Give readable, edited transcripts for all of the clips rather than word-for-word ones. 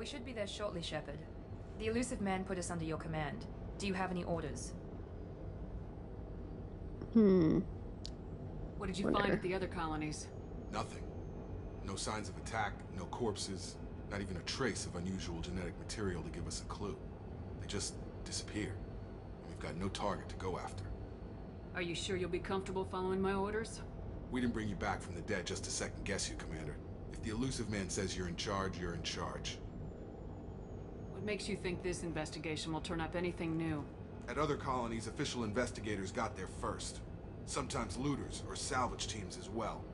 We should be there shortly, Shepard. The Illusive Man put us under your command. Do you have any orders? What did you find at the other colonies? Nothing. No signs of attack, no corpses, not even a trace of unusual genetic material to give us a clue. They just disappeared. We've got no target to go after. Are you sure you'll be comfortable following my orders? We didn't bring you back from the dead just to second guess you, Commander. If the Illusive Man says you're in charge, you're in charge. What makes you think this investigation will turn up anything new? At other colonies, official investigators got there first. Sometimes looters or salvage teams as well.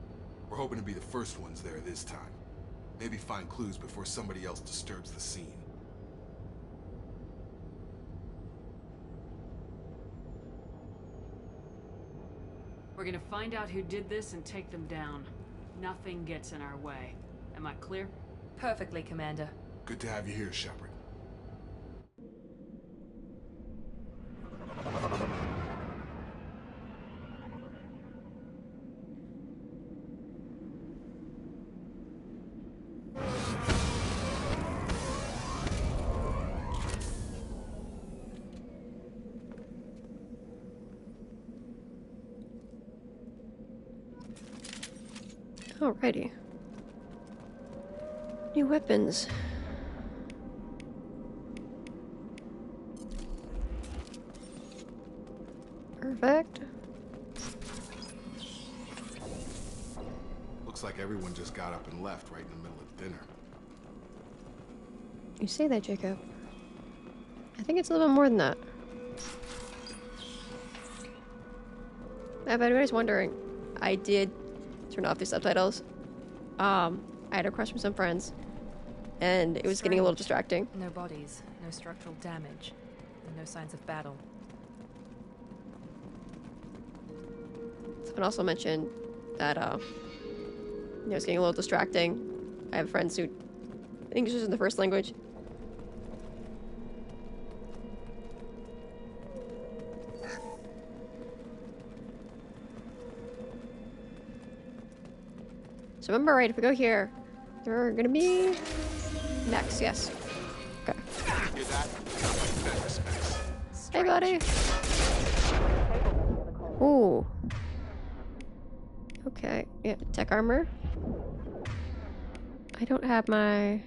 We're hoping to be the first ones there this time. Maybe find clues before somebody else disturbs the scene. We're gonna find out who did this and take them down. Nothing gets in our way. Am I clear? Perfectly, Commander. Good to have you here, Shepard. Alrighty. New weapons. Perfect. Looks like everyone just got up and left right in the middle of dinner. You say that, Jacob. I think it's a little bit more than that. If anybody's wondering, I did turn off the subtitles. I had a request from some friends, and it was getting a little distracting. No bodies, no structural damage, and no signs of battle. Someone also mentioned that, it's getting a little distracting. I have friends who English isn't the first language. So remember, right, if we go here, there are gonna be mechs, yes. Okay. Hey, buddy. Ooh. Okay, yeah, tech armor. I don't have my...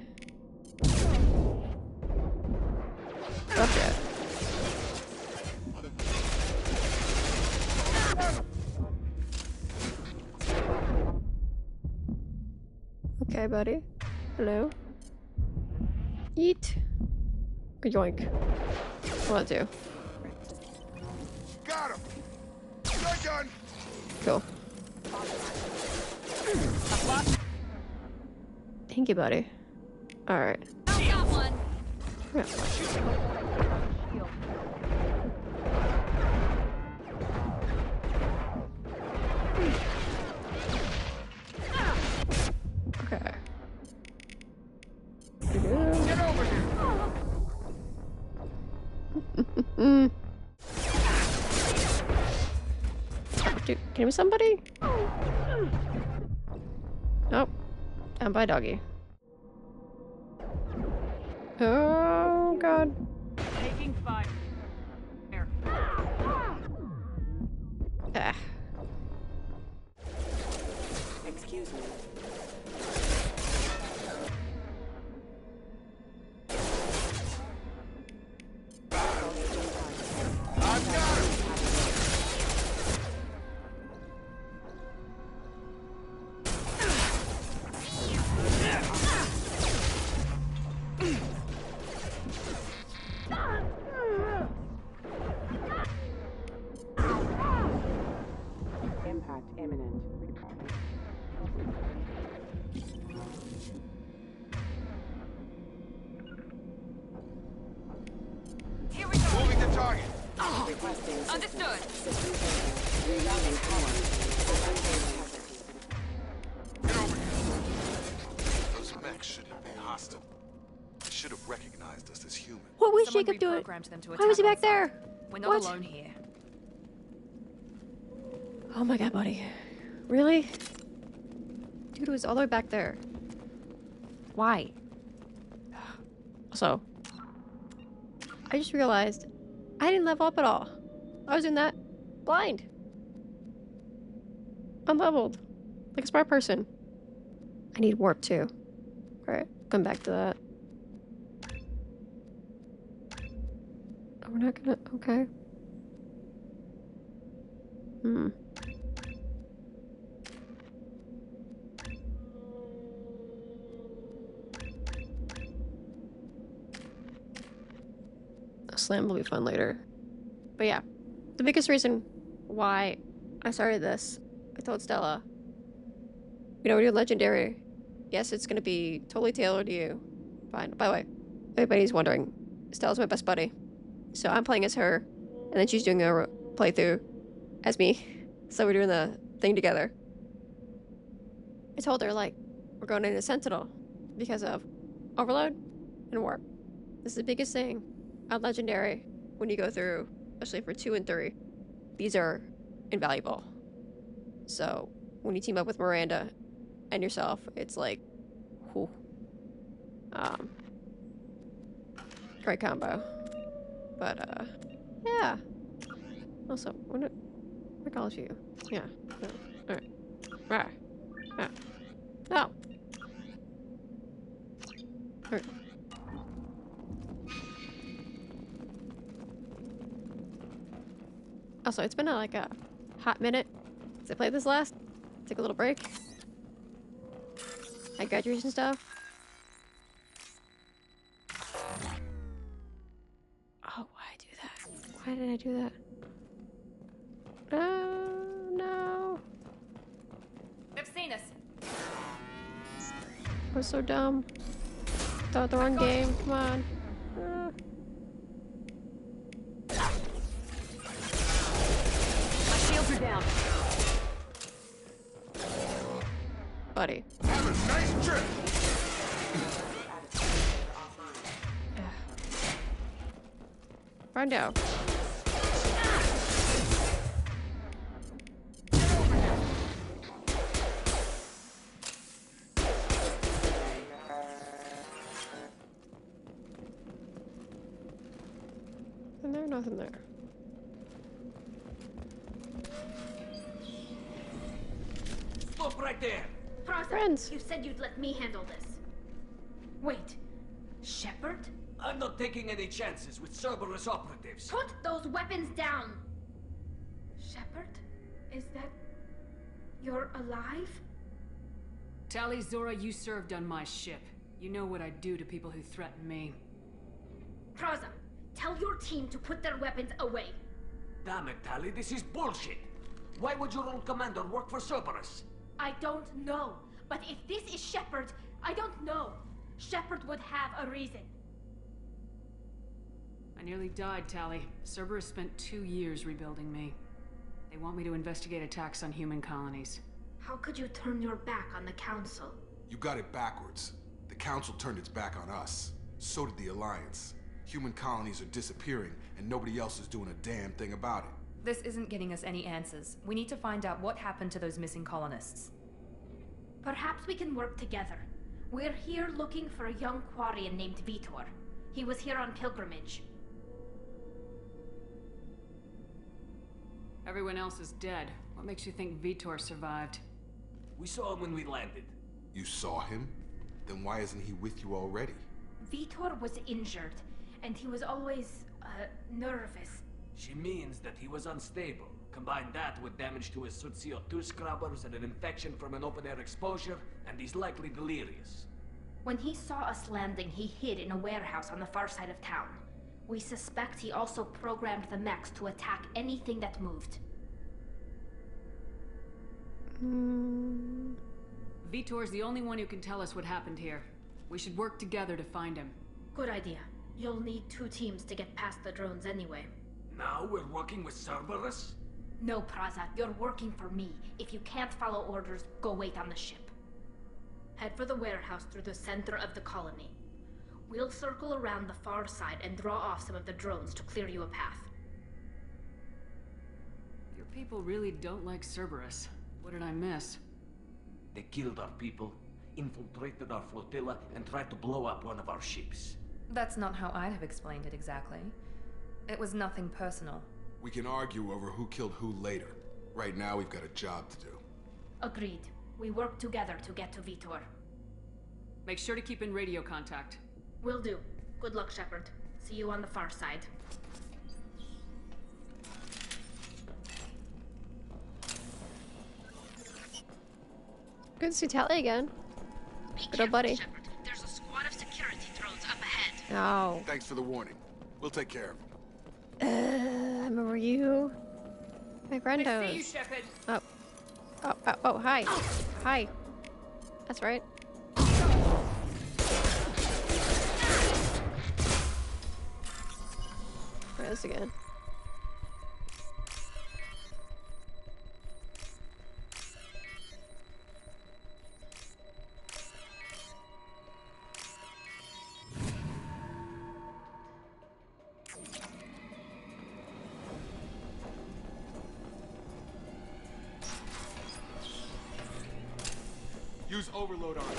Up yet. Okay, buddy. Hello. Eat. Good yoink. What to do? Got him! Shotgun! Cool. Thank you, buddy. Alright. Got one. Yeah. Okay. Get over here! Dude, can we somebody? Nope. Down by doggy. Oh god. Taking fire. Here. Ah. Excuse me. I've got him! Impact imminent. Here we go. Moving the target! Requesting Understood. rerouting power. Get over here. Those mechs shouldn't be hostile. They should have recognized us as human. What was Someone Jacob doing? reprogrammed them to Why was he attack back there? on sight. We're not What? alone here. Oh my god, buddy. Really? Dude was all the way back there. Why? So, I just realized I didn't level up at all. I was doing that blind. Unleveled. Like a smart person. I need warp too. Alright, come back to that. Oh, we're not gonna... Okay. A slam will be fun later. But yeah, the biggest reason why I started this, I told Stella, you know, we're doing Legendary. Yes, it's gonna be totally tailored to you. Fine. By the way, everybody's wondering, Stella's my best buddy. So I'm playing as her, and then she's doing a playthrough as me. So we're doing the thing together. I told her, like, we're going into Sentinel because of overload and warp. This is the biggest thing on Legendary when you go through, especially for 2 and 3. These are invaluable. So when you team up with Miranda and yourself, it's like, whew. Great combo. But, yeah. Also, what all of you? Yeah. No. Alright. Right. Yeah. No. Alright. Also, it's been like a hot minute since I played this last. Take a little break. I graduation stuff. Oh, why do that? Why did I do that? No. They've seen us. I was so dumb. Thought the wrong game. Come on. My shields are down. Buddy. Have a nice trip! Find out. Nothing there, nothing there. Stop right there! Friends. You said you'd let me handle this. Wait, Shepard? I'm not taking any chances with Cerberus operatives. Put those weapons down! Shepard? Is that... you're alive? Tali, Zora, you served on my ship. You know what I do to people who threaten me. Praza, tell your team to put their weapons away. Damn it, Tali, this is bullshit! Why would your old commander work for Cerberus? I don't know. But if this is Shepard, I don't know. Shepard would have a reason. I nearly died, Tali. Cerberus spent 2 years rebuilding me. They want me to investigate attacks on human colonies. How could you turn your back on the Council? You got it backwards. The Council turned its back on us. So did the Alliance. Human colonies are disappearing, and nobody else is doing a damn thing about it. This isn't getting us any answers. We need to find out what happened to those missing colonists. Perhaps we can work together. We're here looking for a young Quarian named Veetor. He was here on pilgrimage. Everyone else is dead. What makes you think Veetor survived? We saw him when we landed. You saw him? Then why isn't he with you already? Veetor was injured, and he was always, nervous. She means that he was unstable. Combine that with damage to his suit CO2 scrubbers and an infection from an open-air exposure, and he's likely delirious. When he saw us landing, he hid in a warehouse on the far side of town. We suspect he also programmed the mechs to attack anything that moved. Veetor's the only one who can tell us what happened here. We should work together to find him. Good idea. You'll need 2 teams to get past the drones anyway. Now we're working with Cerberus? No, Praza, you're working for me. If you can't follow orders, go wait on the ship. Head for the warehouse through the center of the colony. We'll circle around the far side and draw off some of the drones to clear you a path. Your people really don't like Cerberus. What did I miss? They killed our people, infiltrated our flotilla, and tried to blow up one of our ships. That's not how I'd have explained it exactly. It was nothing personal. We can argue over who killed who later. Right now, we've got a job to do. Agreed. We work together to get to Veetor. Make sure to keep in radio contact. Will do. Good luck, Shepard. See you on the far side. Good to see Tally again. Good old buddy. Shepard. There's a squad of security drones up ahead. Oh. Thanks for the warning. We'll take care of it. I remember you. My friend I see you, knows. Shepard. Oh, hi. Hi. That's right. Try this again. Use overload on it.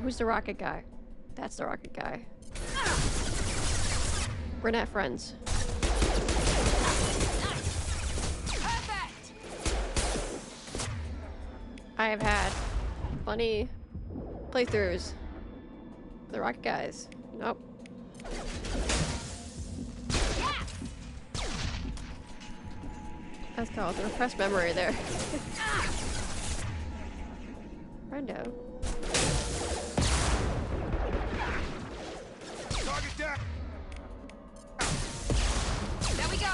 Who's the rocket guy? That's the rocket guy. We're not friends. I have had funny playthroughs. The rocket guys. Nope. That's called a repressed memory there. Brendo. Target down! There we go!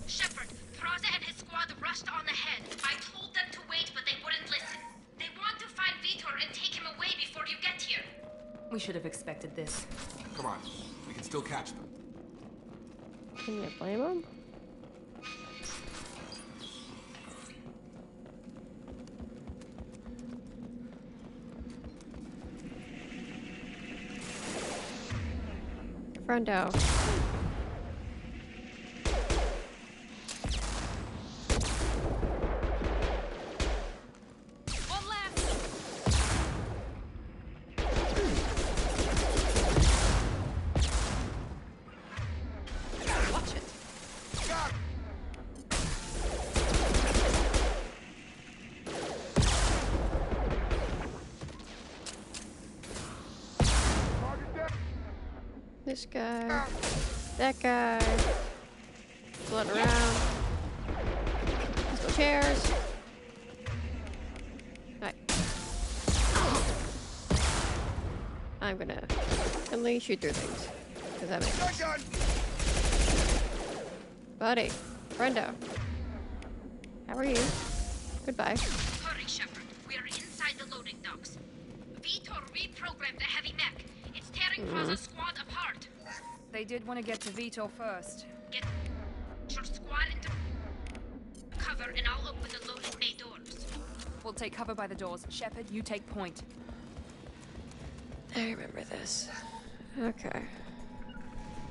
Shepard, Praza and his squad rushed on ahead. I told them to wait, but they wouldn't listen. They want to find Veetor and take him away before you get here. We should have expected this. Come on, we can still catch them. Can you blame him? Friendo. One left! Watch it. Got it! Target down! This guy. That guy. Float around. Pistol chairs. Right. I'm gonna only shoot through things. Because that makes sense. Gun! Buddy. Brendo. How are you? Goodbye. Hurry, Shepard. We are inside the loading docks. Veetor reprogrammed the heavy mech. It's tearing Praza's squad apart. They did want to get to Veetor first. Get your squad into cover and I'll open the loading bay doors. We'll take cover by the doors. Shepard, you take point. I remember this. Okay.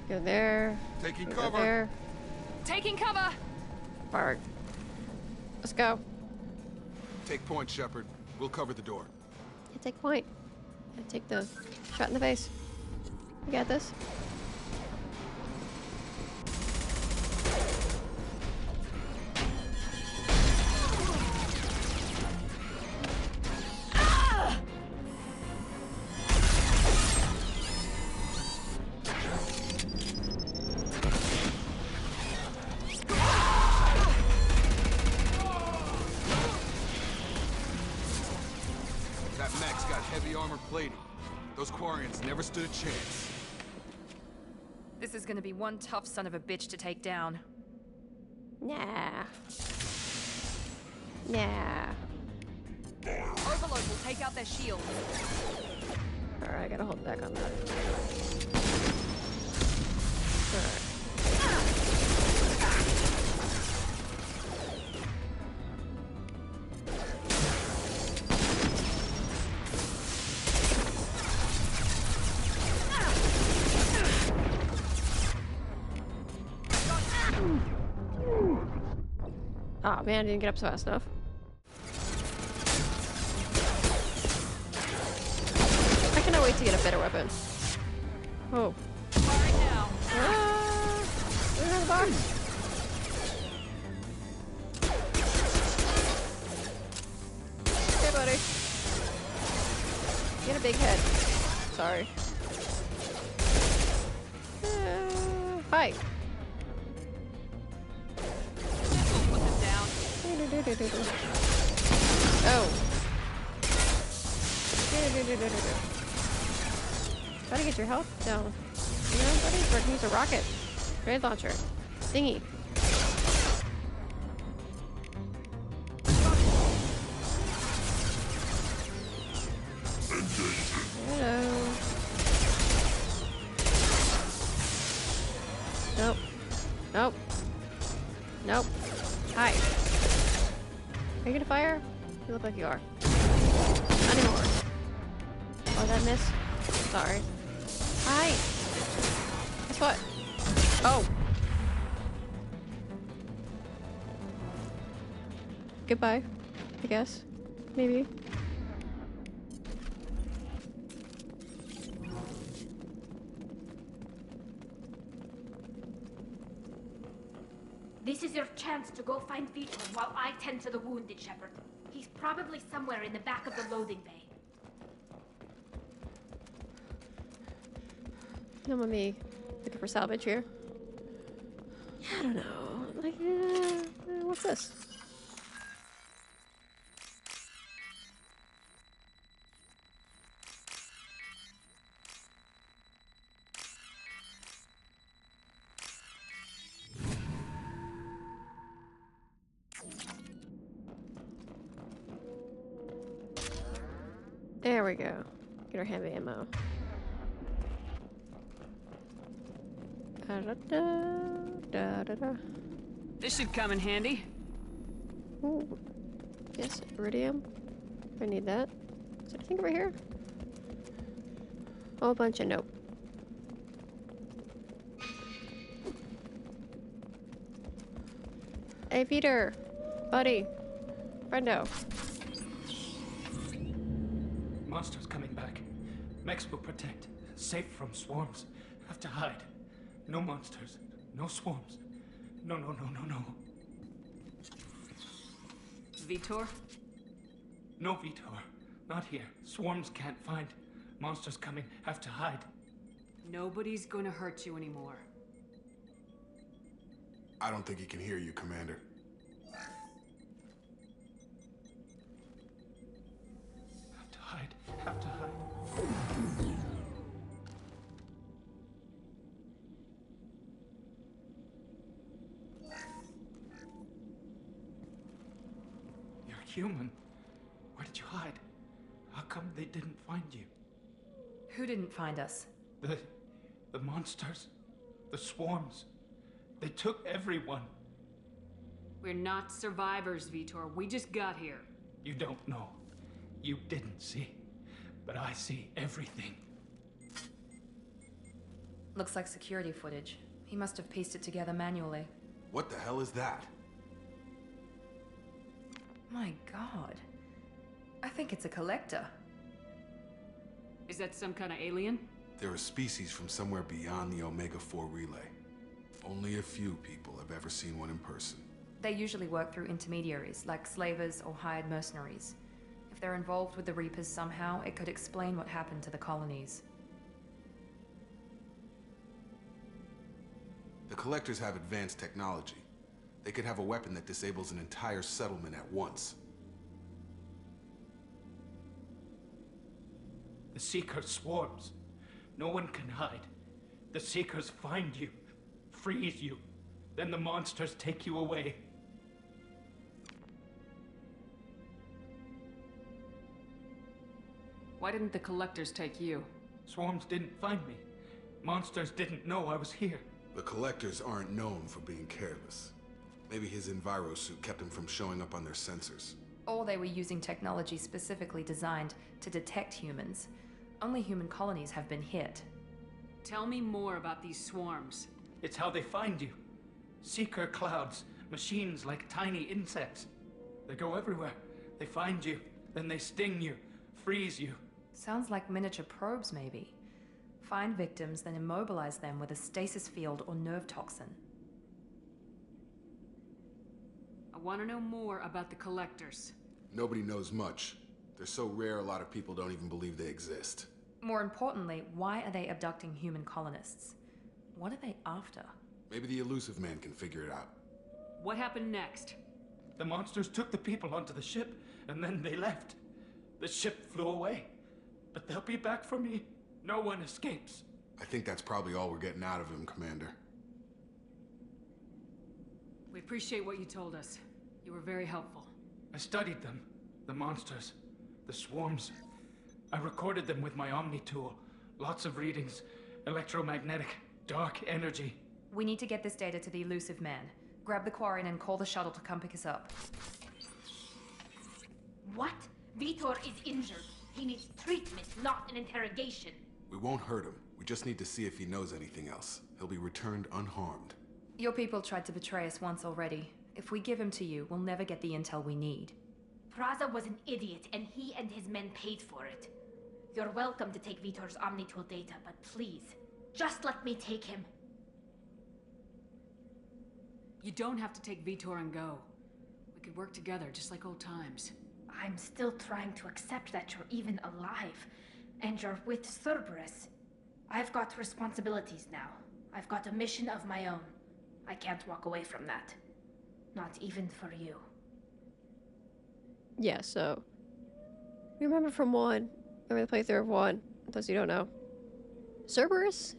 Go there. Taking Go cover. there. Taking cover! Park. Let's go. Take point, Shepard. We'll cover the door. You take point. I take the shot in the face. You got this. That mech's got heavy armor plating. Those Quarians never stood a chance. This is gonna be one tough son of a bitch to take down. Nah. Nah. Overload will take out their shield. Alright, I gotta hold back on that. Alright. Oh man, I didn't get up fast enough. I cannot wait to get a better weapon. Oh. Right now. Ah! Look at the box. Hey, buddy. Get a big head. Sorry. Hi. Put them down. Oh. Gotta get your health down. You know, buddy, we're gonna use a rocket. Grenade launcher. Thingy. Hello. Nope. Nope. Nope. Hi. Are you gonna fire? You look like you are. Not anymore. Oh, that miss? Sorry. Hi! Guess what? Oh! Goodbye. I guess. Maybe. This is your chance to go find Veetor while I tend to the wounded, Shepard. He's probably somewhere in the back of the loading bay. No, mommy. Looking for salvage here. I don't know. Like, what's this? There we go. Get our heavy ammo. Da-da-da. This should come in handy. Ooh. Yes, iridium. I need that. Is there anything over here? A whole bunch of nope. Hey, Peter. Buddy. Friendo. Monsters coming back. Mechs will protect. Safe from swarms. Have to hide. No monsters. No swarms. No, no, no, no, no. Veetor? No, Veetor. Not here. Swarms can't find. Monsters coming. Have to hide. Nobody's gonna hurt you anymore. I don't think he can hear you, Commander. Have to hide. Have to hide. You're human. Where did you hide? How come they didn't find you? Who didn't find us? The monsters. The swarms. They took everyone. We're not survivors, Veetor. We just got here. You don't know. You didn't see. But I see everything. Looks like security footage. He must have pieced it together manually. What the hell is that? My god. I think it's a collector. Is that some kind of alien? They're a species from somewhere beyond the Omega-4 relay. Only a few people have ever seen one in person. They usually work through intermediaries, like slavers or hired mercenaries. If they're involved with the Reapers somehow, it could explain what happened to the colonies. The Collectors have advanced technology. They could have a weapon that disables an entire settlement at once. The Seeker swarms. No one can hide. The Seekers find you, freeze you, then the monsters take you away. Why didn't the collectors take you? Swarms didn't find me. Monsters didn't know I was here. The Collectors aren't known for being careless. Maybe his enviro suit kept him from showing up on their sensors. Or they were using technology specifically designed to detect humans. Only human colonies have been hit. Tell me more about these swarms. It's how they find you. Seeker clouds, Machines like tiny insects. They go everywhere. They find you, then they sting you, freeze you. Sounds like miniature probes, maybe. Find victims, then immobilize them with a stasis field or nerve toxin. I want to know more about the collectors. Nobody knows much. They're so rare, a lot of people don't even believe they exist. More importantly, why are they abducting human colonists? What are they after? Maybe the Illusive Man can figure it out. What happened next? The monsters took the people onto the ship, and then they left. The ship flew away. But they'll be back for me. No one escapes. I think that's probably all we're getting out of him, Commander. We appreciate what you told us. You were very helpful. I studied them. The monsters. The swarms. I recorded them with my Omni tool. Lots of readings. Electromagnetic. Dark energy. We need to get this data to the Illusive Man. Grab the Quarian and call the shuttle to come pick us up. What? Veetor is injured. He needs treatment, not an interrogation. We won't hurt him. We just need to see if he knows anything else. He'll be returned unharmed. Your people tried to betray us once already. If we give him to you, we'll never get the intel we need. Praza was an idiot, and he and his men paid for it. You're welcome to take Veetor's Omnitool data, but please, just let me take him. You don't have to take Veetor and go. We could work together, just like old times. I'm still trying to accept that you're even alive, and you're with Cerberus. I've got responsibilities now. I've got a mission of my own. I can't walk away from that. Not even for you. Yeah, so we remember from 1, remember the playthrough of 1, those who don't know. Cerberus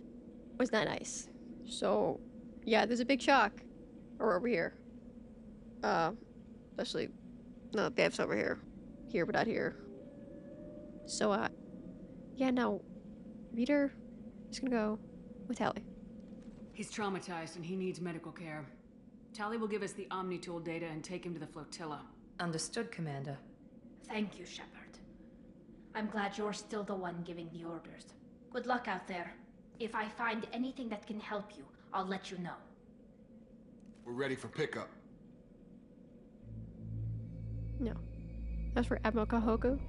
was not nice. So, yeah, there's a big shock. Or over here. Especially, no, they have some over here. Here, but not here. So, yeah, no. Veetor is gonna go with Tali. He's traumatized and he needs medical care. Tali will give us the Omnitool data and take him to the flotilla. Understood, Commander. Thank you, Shepard. I'm glad you're still the one giving the orders. Good luck out there. If I find anything that can help you, I'll let you know. We're ready for pickup. No. That's for Admiral Kahoku.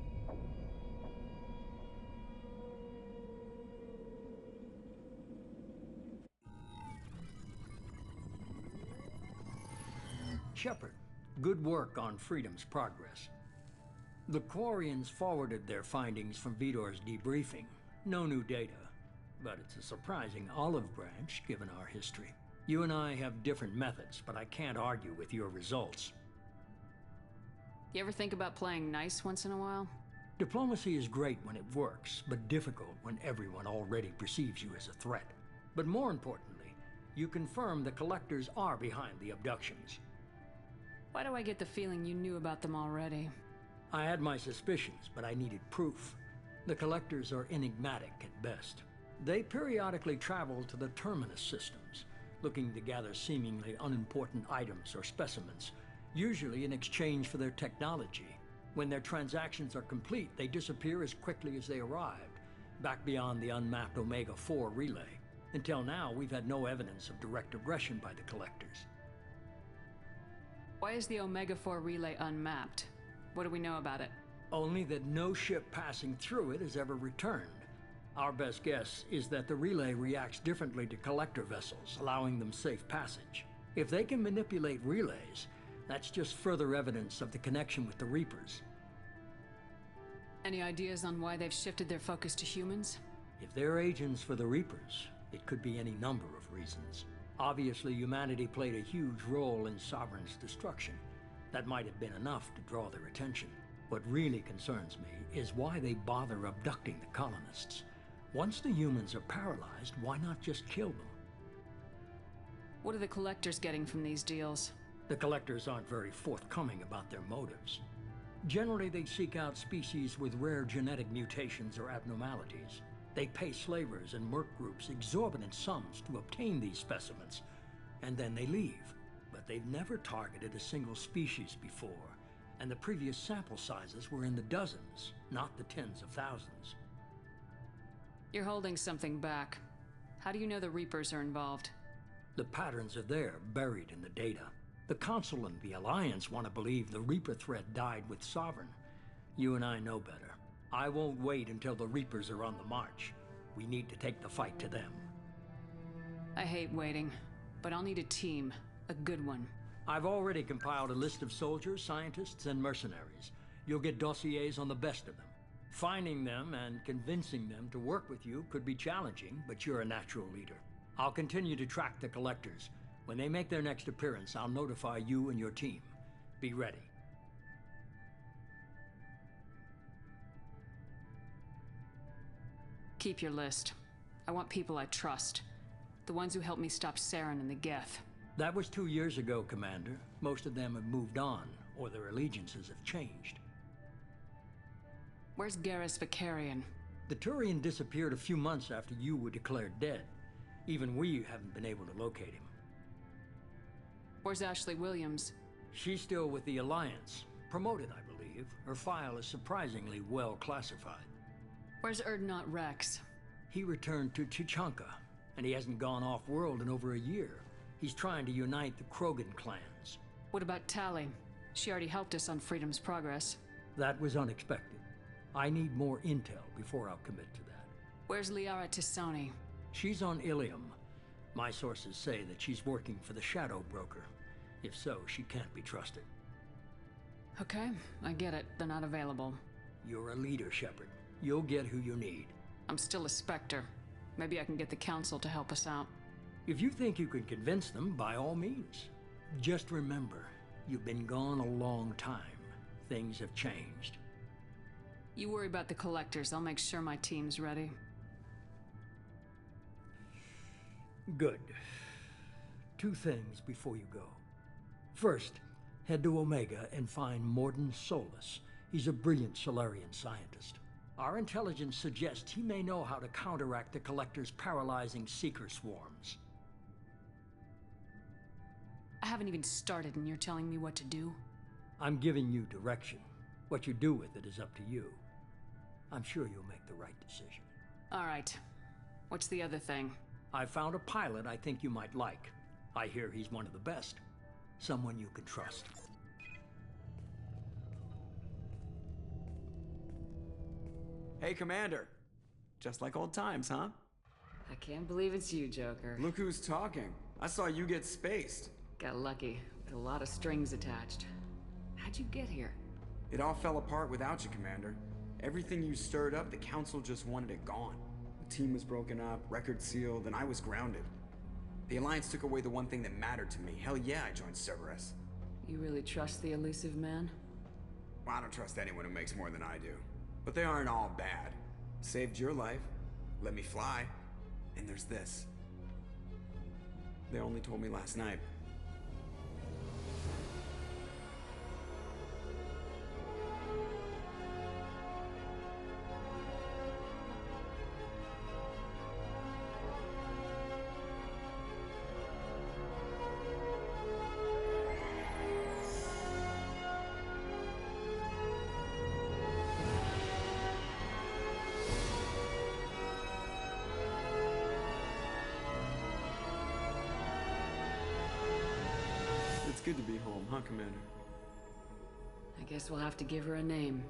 Shepard, good work on Freedom's progress. The Quarians forwarded their findings from Veetor's debriefing. No new data, but it's a surprising olive branch given our history. You and I have different methods, but I can't argue with your results. You ever think about playing nice once in a while? Diplomacy is great when it works, but difficult when everyone already perceives you as a threat. But more importantly, you confirm the collectors are behind the abductions. Why do I get the feeling you knew about them already? I had my suspicions, but I needed proof. The collectors are enigmatic at best. They periodically travel to the terminus systems, looking to gather seemingly unimportant items or specimens, usually in exchange for their technology. When their transactions are complete, they disappear as quickly as they arrived, back beyond the unmapped Omega-4 relay. Until now, we've had no evidence of direct aggression by the collectors. Why is the Omega-4 relay unmapped? What do we know about it? Only that no ship passing through it has ever returned. Our best guess is that the relay reacts differently to collector vessels, allowing them safe passage. If they can manipulate relays, that's just further evidence of the connection with the Reapers. Any ideas on why they've shifted their focus to humans? If they're agents for the Reapers, it could be any number of reasons. Obviously, humanity played a huge role in Sovereign's destruction. That might have been enough to draw their attention. What really concerns me is why they bother abducting the colonists. Once the humans are paralyzed, why not just kill them? What are the collectors getting from these deals? The collectors aren't very forthcoming about their motives. Generally, they seek out species with rare genetic mutations or abnormalities. They pay slavers and merc groups exorbitant sums to obtain these specimens, and then they leave. But they've never targeted a single species before, and the previous sample sizes were in the dozens, not the tens of thousands. You're holding something back. How do you know the Reapers are involved? The patterns are there, buried in the data. The Council and the Alliance want to believe the Reaper threat died with Sovereign. You and I know better. I won't wait until the Reapers are on the march. We need to take the fight to them. I hate waiting, but I'll need a team. A good one. I've already compiled a list of soldiers, scientists, and mercenaries. You'll get dossiers on the best of them. Finding them and convincing them to work with you could be challenging, but you're a natural leader. I'll continue to track the collectors. When they make their next appearance, I'll notify you and your team. Be ready. Keep your list. I want people I trust. The ones who helped me stop Saren and the Geth. That was 2 years ago, Commander. Most of them have moved on, or their allegiances have changed. Where's Garrus Vicarian? The Turian disappeared a few months after you were declared dead. Even we haven't been able to locate him. Where's Ashley Williams? She's still with the Alliance. Promoted, I believe. Her file is surprisingly well classified. Where's Erdnot Rex? He returned to Chichanka, and he hasn't gone off-world in over a year. He's trying to unite the Krogan clans. What about Tali? She already helped us on Freedom's Progress. That was unexpected. I need more intel before I'll commit to that. Where's Liara Tisoni? She's on Ilium. My sources say that she's working for the Shadow Broker. If so, she can't be trusted. Okay, I get it. They're not available. You're a leader, Shepard. You'll get who you need. I'm still a Spectre. Maybe I can get the Council to help us out. If you think you can convince them, by all means. Just remember, you've been gone a long time. Things have changed. You worry about the collectors. I'll make sure my team's ready. Good. 2 things before you go. First, head to Omega and find Morden Solus. He's a brilliant Solarian scientist. Our intelligence suggests he may know how to counteract the Collector's paralyzing Seeker swarms. I haven't even started and you're telling me what to do? I'm giving you direction. What you do with it is up to you. I'm sure you'll make the right decision. All right. What's the other thing? I found a pilot I think you might like. I hear he's one of the best. Someone you can trust. Hey, Commander. Just like old times, huh? I can't believe it's you, Joker. Look who's talking. I saw you get spaced. Got lucky, with a lot of strings attached. How'd you get here? It all fell apart without you, Commander. Everything you stirred up, the Council just wanted it gone. The team was broken up, record sealed, and I was grounded. The Alliance took away the one thing that mattered to me. Hell yeah, I joined Cerberus. You really trust the Illusive Man? Well, I don't trust anyone who makes more than I do. But they aren't all bad. Saved your life, let me fly, and there's this. They only told me last night. It's good to be home, huh, Commander? I guess we'll have to give her a name.